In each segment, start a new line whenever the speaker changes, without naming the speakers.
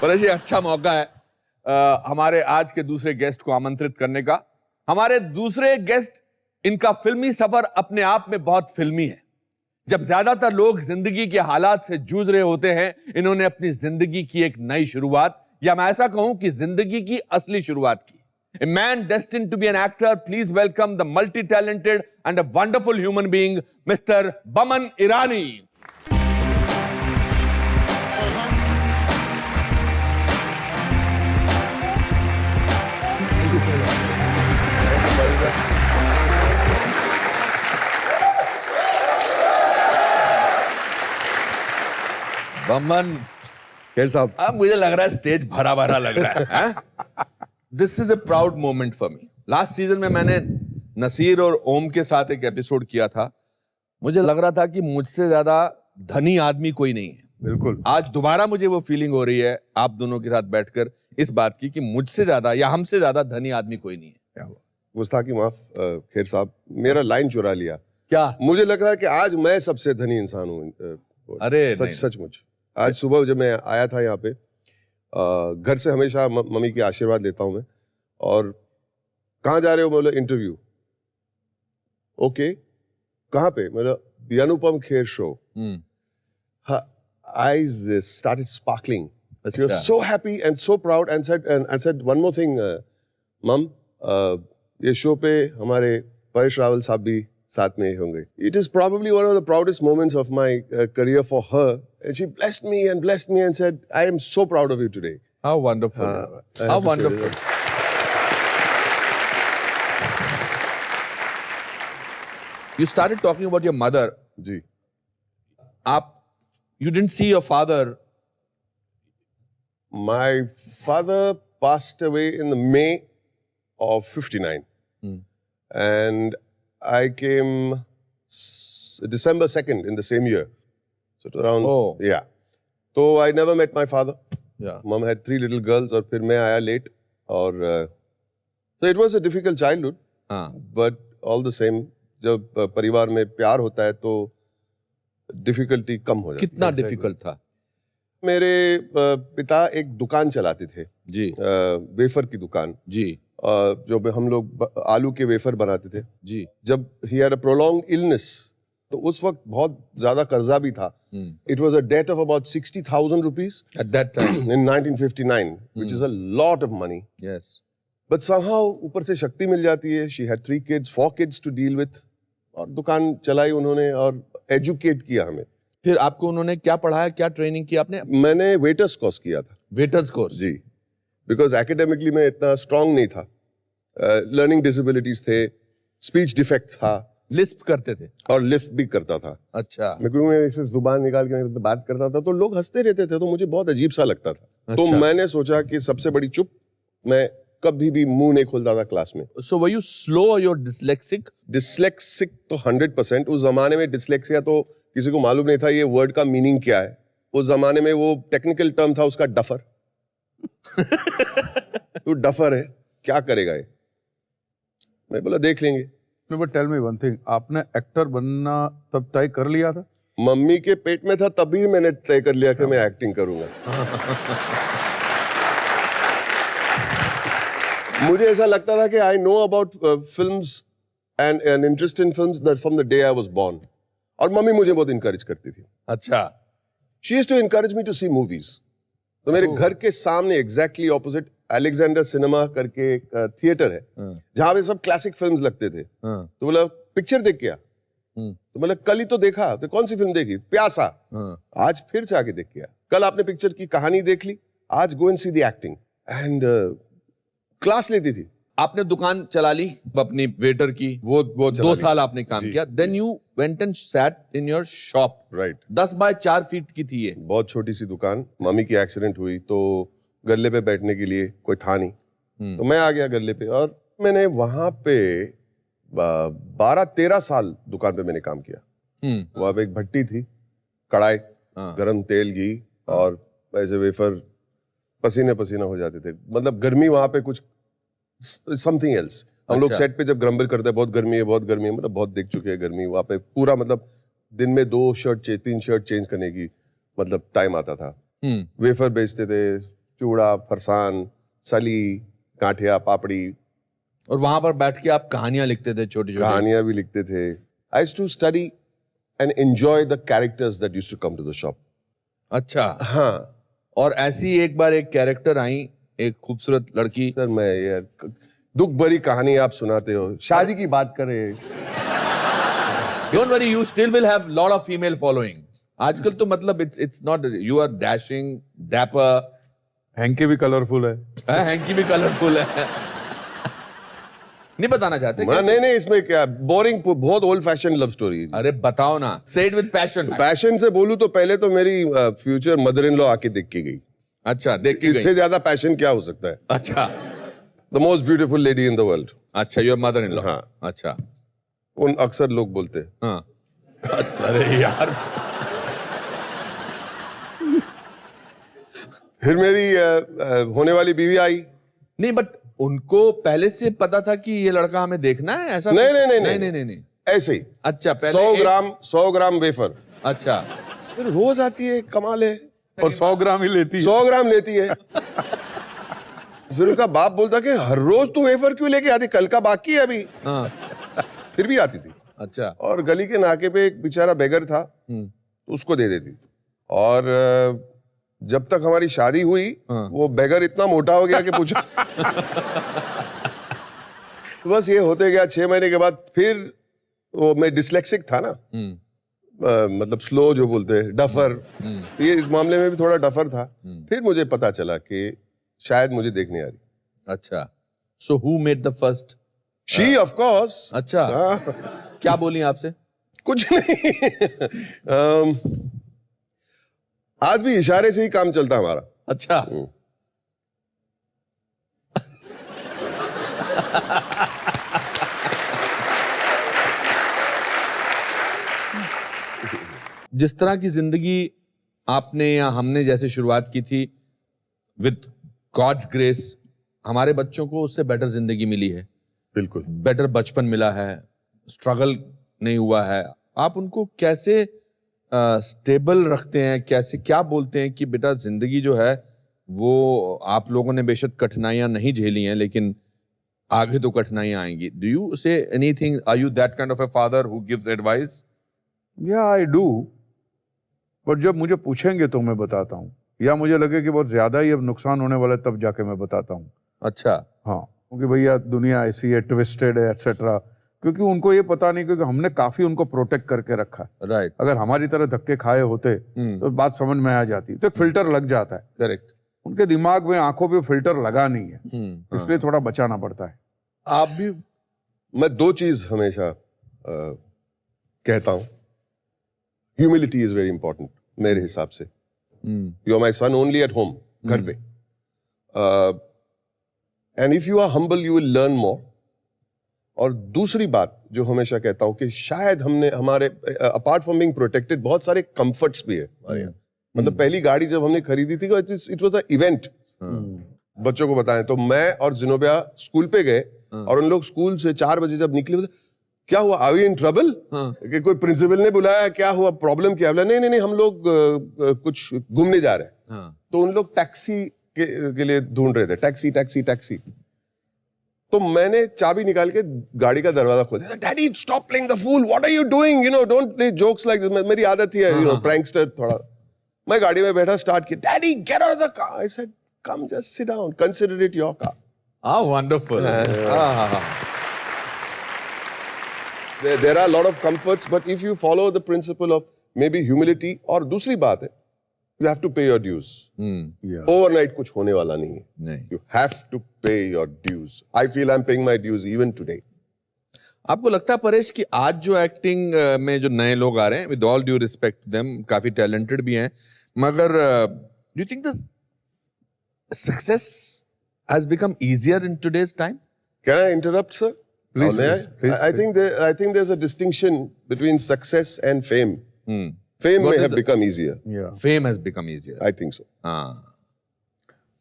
परेश जी, अच्छा मौका है हमारे आज के दूसरे गेस्ट को आमंत्रित करने का। हमारे दूसरे गेस्ट, इनका फिल्मी सफर अपने आप में बहुत फिल्मी है। जब ज्यादातर लोग जिंदगी के हालात से जूझ रहे होते हैं, इन्होंने अपनी जिंदगी की एक नई शुरुआत, या मैं ऐसा कहूं कि जिंदगी की असली शुरुआत की। A man destined to be an actor, please welcome the multi-talented and a wonderful human being, Mr. Boman Irani. Boman
Kher साहब,
अब मुझे लग रहा है स्टेज भरा भरा लग रहा है। This is a proud moment for me. Last season में मैंने नसीर और ओम के साथ एक एपिसोड किया था। मुझे लग रहा था कि मुझसे ज्यादा धनी आदमी कोई नहीं है।
बिल्कुल।
आज दोबारा मुझे वो फीलिंग हो रही है आप दोनों के साथ बैठकर इस बात की कि मुझसे ज्यादा या हमसे ज्यादा धनी आदमी कोई नहीं है।
क्या हुआ? गुस्ताखी माफ खेर साहब, मेरा लाइन चुरा लिया।
क्या?
मुझे लग रहा है कि आज मैं सबसे धनी इंसान हूँ।
अरे
सचमुच आज सुबह जब मैं आया था यहाँ पे, घर से हमेशा मम्मी के आशीर्वाद लेता हूँ मैं। और कहाँ जा रहे हो? बोले इंटरव्यू। ओके, कहाँ पे? मतलब the Anupam Kher show. eyes started sparkling. She was so happy and so proud and said one more thing, Mom, ये शो पे हमारे परेश रावल साहब भी साथ में होंगे. It is probably one of the proudest moments of my career for her. And she blessed me and said, I am so proud of you today.
How wonderful. How wonderful. You started talking about your mother.
Ji.
You didn't see your father.
My father passed away in the May of 59. And I came December 2nd in the same year. So it was around, yeah. So I never met my father.
Yeah.
Mom had 3 little girls और फिर मैं आया late. और so it was a difficult childhood. But all the same, जब परिवार में प्यार होता है तो डिफिकल्टी कम हो जाती है।
कितना डिफिकल्ट था?
मेरे पिता एक दुकान चलाते थे
जी,
वेफर की दुकान जी, जो हम लोग आलू के वेफर बनाते थे जी। जब ही हैड अ प्रोलॉन्ग्ड इलनेस तो उस वक्त बहुत ज्यादा कर्जा भी था। It was a debt of about 60,000 rupees
at that time
in 1959 which is a lot of money.
Yes,
but somehow ऊपर से शक्ति मिल जाती है। She had 4 kids to deal with और दुकान चलाई उन्होंने और एजुकेट किया हमें।
फिर आपको उन्होंने क्या पढ़ाया, क्या ट्रेनिंग की आपने?
मैंने वेटर्स कोर्स किया था।
Waiters course?
जी, बिकॉज एकेडमिकली मैं इतना स्ट्रांग नहीं था। लर्निंग डिसेबिलिटीज थे, स्पीच डिफेक्ट था।
लिस्प करते थे? और
लिफ्ट भी करता था।
अच्छा।
मैं जुबान निकाल के बात करता था तो लोग हंसते रहते थे, तो मुझे बहुत अजीब सा लगता था।
अच्छा।
तो मैंने सोचा कि सबसे बड़ी चुप, मैं कभी भी मुंह नहीं खोलता था क्लास में।
So were you slow or you're dyslexic?
Dyslexic तो 100%। उस जमाने में डिस्लेक्सिया तो किसी को मालूम नहीं था ये वर्ड का मीनिंग क्या है। उस जमाने में वो टेक्निकल टर्म था उसका डफर। तू डफर है, क्या करेगा ये? मैं बोला देख लेंगे।
No, but tell me one thing, आपने एक्टर बनना तब तय कर लिया था?
मम्मी के पेट में था तभी मैंने तय कर लिया कि मैं एक्टिंग करूंगा। मुझे ऐसा लगता था कि I know about films and an interest in films that from the day I was born. और मम्मी मुझे बहुत इनकरेज करती थी।
अच्छा।
She used to encourage me to see movies. तो मेरे घर के सामने एग्जैक्टली ऑपोजिट अलेक्जेंडर सिनेमा करके एक थिएटर है जहां पे सब क्लासिक फिल्म्स लगते थे। तो बोला पिक्चर देख के आ। तो बोला कल ही तो देखा। तो कौन सी फिल्म देखी? प्यासा। आज फिर से आके देख के आ। कल आपने पिक्चर की कहानी देख ली, आज go and see the acting. And class लेती थी।
आपने दुकान चला ली अपनी वेटर की, वो 2 साल आपने काम किया। Then you went and sat in your shop.
Right.
10 by 4 feet की थी ये,
बहुत छोटी सी दुकान। मम्मी की एक्सीडेंट हुई तो गल्ले पे बैठने के लिए कोई था नहीं, तो मैं आ गया गल्ले पे। और मैंने वहां पे 12-13 साल दुकान पे मैंने काम किया। वहां पे एक भट्टी थी, कढ़ाई, गरम तेल, घी और ऐसे वेफर पसीने पसीना हो जाते थे। मतलब गर्मी वहां पे कुछ समथिंग एल्स। हम लोग सेट पे जब ग्रम्बल करते हैं बहुत गर्मी है, बहुत गर्मी है, मतलब बहुत देख चुके हैं गर्मी। वहां पे पूरा मतलब दिन में 2 शर्ट 3 शर्ट चेंज करने की मतलब टाइम आता था। वेफर बेचते थे, चूड़ा, फरसान, सली, गांठिया, पापड़ी,
और वहां पर बैठ के आप कहानियां लिखते थे, छोटी छोटी?
कहानियां भी लिखते थे. I used to study and enjoy the characters that used to come to the shop.
अच्छा.
हाँ
और ऐसी एक बार एक कैरेक्टर आई, एक खूबसूरत लड़की.
सर, मैं यार दुख भरी कहानी आप सुनाते हो, शादी की बात करें.
Don't worry, you still will have lot of female following. आजकल तो मतलब it's not, you are dashing, dapper.
Hanky भी कलरफुल है.
हैंकी भी कलरफुल है. नहीं बताना चाहते?
नहीं, इसमें क्या बोरिंग, बहुत ओल्ड फैशन लव स्टोरी.
अरे बताओ ना, say it with passion.
Passion से बोलूं तो पहले तो मेरी फ्यूचर मदर इन लॉ आके देख के गई.
अच्छा, देख के
इससे
गई.
ज्यादा पैशन क्या हो सकता है?
अच्छा.
The most beautiful lady in the world.
अच्छा, योर मदर इन लॉ.
हाँ.
अच्छा.
उन अक्सर लोग बोलते हैं.
हाँ. अरे यार.
फिर मेरी होने वाली बीवी आई.
नहीं, बट उनको पहले से पता था कि ये लड़का हमें देखना है, ऐसा? नहीं.
ऐसे ही.
अच्छा, पहले
100 ग्राम वेफर.
अच्छा.
फिर रोज आती है, कमाल है.
और 100 ग्राम ही लेती है.
100 ग्राम लेती है. फिर उनका बाप बोलता कि हर रोज तू वेफर क्यों लेके आती, कल का बाकी है अभी.
हाँ.
फिर भी आती थी.
अच्छा.
और गली के नाके पे एक बेचारा बेगर था, तो उसको दे देती. और जब तक हमारी शादी हुई, वो बेगर इतना मोटा हो गया कि पूछो. तो बस ये होते गया. 6 महीने के बाद फिर वो, मैं डिस्लेक्सिक था ना, मतलब स्लो जो बोलते हैं, डफर. ये इस मामले में भी थोड़ा डफर था. फिर मुझे पता चला कि शायद मुझे देखने आ रही.
अच्छा. So who made the first?
She, of course.
अच्छा. क्या बोली आपसे?
कुछ नहीं. आज भी इशारे से ही काम चलता हमारा.
अच्छा. जिस तरह की जिंदगी आपने या हमने जैसे शुरुआत की थी, विद गॉड्स ग्रेस हमारे बच्चों को उससे बेटर जिंदगी मिली है.
बिल्कुल.
बेटर बचपन मिला है, स्ट्रगल नहीं हुआ है. आप उनको कैसे स्टेबल रखते हैं, कैसे, क्या बोलते हैं कि बेटा जिंदगी जो है वो आप लोगों ने बेशक कठिनाइयां नहीं झेली हैं, लेकिन आगे तो कठिनाइयां आएंगी. Do you say anything? Are you that kind of a father who gives advice?
या आई डू, बट जब मुझे पूछेंगे तो मैं बताता हूँ, या मुझे लगे कि बहुत ज्यादा ही अब नुकसान होने वाला है तब जाके मैं बताता हूँ.
अच्छा.
हाँ, क्योंकि भैया दुनिया ऐसी है, ट्विस्टेड है, एटसेट्रा. क्योंकि उनको ये पता नहीं, क्योंकि हमने काफी उनको प्रोटेक्ट करके रखा.
राइट.
अगर हमारी तरह धक्के खाए होते तो बात समझ में आ जाती. तो एक फिल्टर लग जाता है.
करेक्ट.
उनके दिमाग में, आंखों पे फिल्टर लगा नहीं है, इसलिए थोड़ा बचाना पड़ता है.
आप भी?
मैं 2 चीज हमेशा कहता हूं. ह्यूमिलिटी इज वेरी इंपॉर्टेंट मेरे हिसाब से. You are my son only at home, घर पे. And if you are humble you will learn more. और दूसरी बात जो हमेशा कहता हूं कि शायद हमने हमारे अपार्ट फ्रॉम बीइंग प्रोटेक्टेड बहुत सारे कंफर्ट्स भी है हमारे यहाँ. मतलब पहली गाड़ी जब हमने खरीदी थी, इट वाज अ इवेंट. बच्चों को बताएं तो मैं और जिनोबिया स्कूल पे गए, और उन लोग स्कूल से 4 बजे जब निकले, क्या हुआ, आर वी इन ट्रबल? कि कोई प्रिंसिपल ने बुलाया, क्या हुआ, प्रॉब्लम क्या? बोला नहीं, हम लोग कुछ घूमने जा रहे हैं. तो उन लोग टैक्सी के लिए ढूंढ रहे थे. टैक्सी. तो मैंने चाबी निकाल के गाड़ी का दरवाजा खोल दिया. Daddy stop playing the fool, what are you doing, don't play jokes like this. मेरी आदत ही है, प्रैंकस्टर थोड़ा. मैं गाड़ी में बैठा, स्टार्ट किया. Daddy get out of the car. I said come just sit down, consider it your car.
Wonderful.
There are a lot of comforts, but if you follow the principle of maybe humility, और दूसरी बात है, you have to pay your dues. Overnight कुछ होने वाला नहीं है.
नहीं.
You have to pay your dues. I feel I'm paying my dues even today.
आपको लगता है परेश कि आज जो एक्टिंग में जो नए लोग आ रहे हैं, with all due respect them, काफी टैलेंटेड भी हैं, मगर do you think the success has become easier in today's time?
Can I interrupt, sir?
Please,
May I?
please,
I think there's a distinction between success and fame. Fame
What
may
is
have
the-
become easier.
Fame has become easier.
I think so.
हाँ.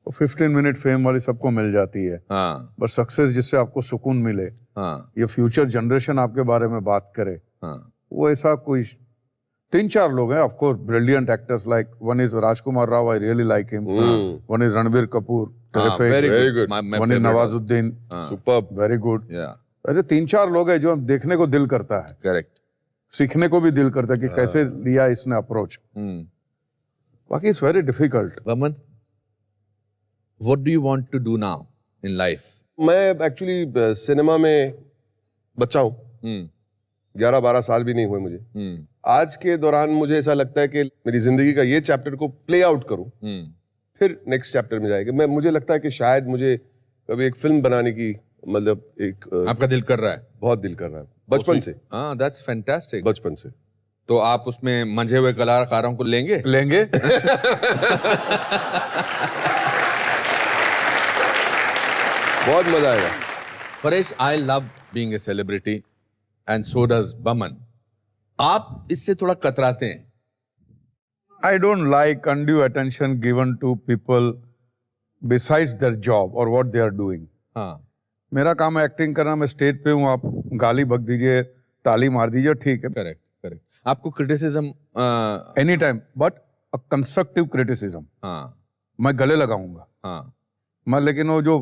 15 minute fame वाली सबको मिल जाती है,
हाँ.
But success जिससे आपको सुकून मिले,
हाँ.
ये फ्यूचर जनरेशन आपके बारे में बात करे,
हाँ.
वो ऐसा कोई 3-4 लोग हैं, of course brilliant actors, like one is Rajkumar Rao, I really like him, one is Ranbir Kapoor,
very
Very
good.
good.
My
one is
favorite.
Nawazuddin,
Superb.
Very good.
Yeah,
ऐसे 3-4 लोग हैं जो देखने को दिल करता है,
correct.
सीखने को भी दिल करता है कि कैसे लिया इसने अप्रोच। बाकी it's very difficult.
Vaman, what do you want to do now in life?
मैं एक्चुअली सिनेमा में बच्चा हूँ, 11-12 साल भी नहीं हुए मुझे। आज के दौरान मुझे ऐसा लगता है कि मेरी जिंदगी का ये चैप्टर को प्ले आउट करूं, फिर नेक्स्ट चैप्टर में जाएगा। मुझे लगता है कि शायद मुझे कभी एक फिल्म बनाने की, मतलब एक
आपका दिल कर रहा है?
बहुत दिल कर रहा है बचपन से।
हाँ, that's fantastic.
बचपन से।
तो आप उसमें मंझे हुए कलाकारों को लेंगे?
लेंगे।
बहुत मजा आएगा।
Paresh, I love being a celebrity and so does Vaman. आप इससे थोड़ा कतराते हैं?
I don't like undue attention given to people besides their job or what they are doing.
हाँ,
मेरा काम है एक्टिंग करना, मैं स्टेज पे हूँ, आप गाली बक दीजिए, ताली मार दीजिए, ठीक है,
करेक्ट करेक्ट। आपको criticism?
Any time, but a constructive criticism.
हाँ
मैं गले लगाऊंगा।
हाँ,
मैं, लेकिन वो जो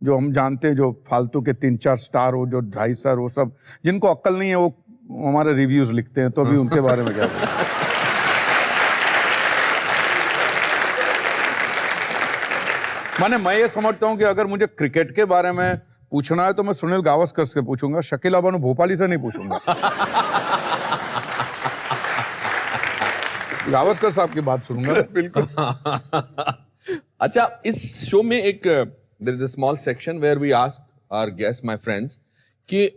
जो हम जानते हैं, जो फालतू के 3-4 स्टार हो, जो 2.5 स्टार, वो सब जिनको अक्ल नहीं है, वो हमारे रिव्यूज लिखते हैं, तो अभी उनके बारे में क्या बोलूं? माने मैं ये समझता हूँ कि अगर मुझे क्रिकेट के बारे में पूछना है तो मैं सुनील गावस्कर से पूछूंगा, शकील बानो भोपाली से नहीं पूछूंगा। गावस्कर साहब की बात सुनूंगा।
बिल्कुल।
अच्छा, इस शो में एक there is a small section where we ask our guest, my friends, कि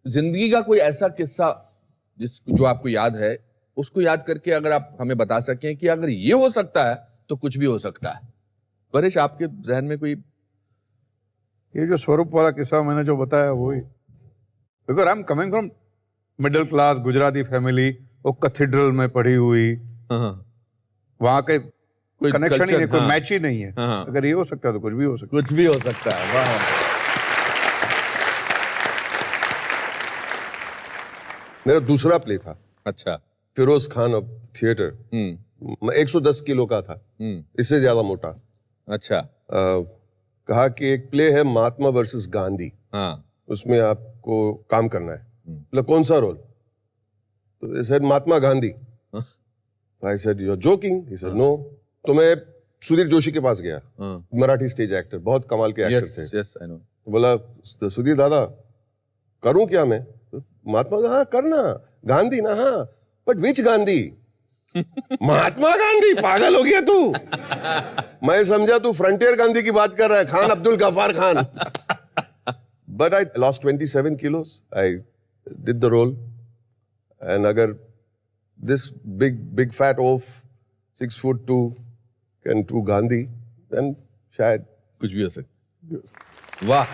जिंदगी का कोई ऐसा किस्सा जो आपको याद है, उसको याद करके अगर आप हमें बता सकें कि अगर ये हो सकता है तो कुछ भी हो सकता है। परेश, आपके जहन में कोई?
ये जो स्वरूप वाला किस्सा मैंने जो बताया वही, because I am coming from middle class Gujarati family, वो कैथेड्रल में पढ़ी हुई, वहां के कोई कनेक्शन ही नहीं, कोई मैच ही नहीं है। अगर ये हो सकता है तो कुछ भी हो सकता है।
कुछ भी हो सकता है। वाह।
मेरा दूसरा प्ले था,
अच्छा।
Firoz Khan of theatre. मैं 110 किलो का था, इससे ज्यादा मोटा।
अच्छा।
कहा कि एक प्ले है महात्मा वर्सेस गांधी,
हाँ,
उसमें आपको काम करना है। मतलब कौन सा रोल? तो they said Mahatma Gandhi. I said you're joking. He said no. तो मैं सुधीर जोशी के पास गया, मराठी स्टेज एक्टर, बहुत कमाल के एक्टर थे।
Yes I know.
तो बोला, सुधीर दादा करूं क्या मैं? तो महात्मा, हाँ करना, गांधी ना, हाँ, बट विच गांधी? महात्मा गांधी, पागल हो गया तू? मैं समझा तू फ्रंटियर गांधी की बात कर रहा है, Khan Abdul Ghaffar Khan. But I lost 27 kilos. I did the role, and अगर this big fat of 6'2" can to Gandhi, then शायद
कुछ भी हो सकता। वाह।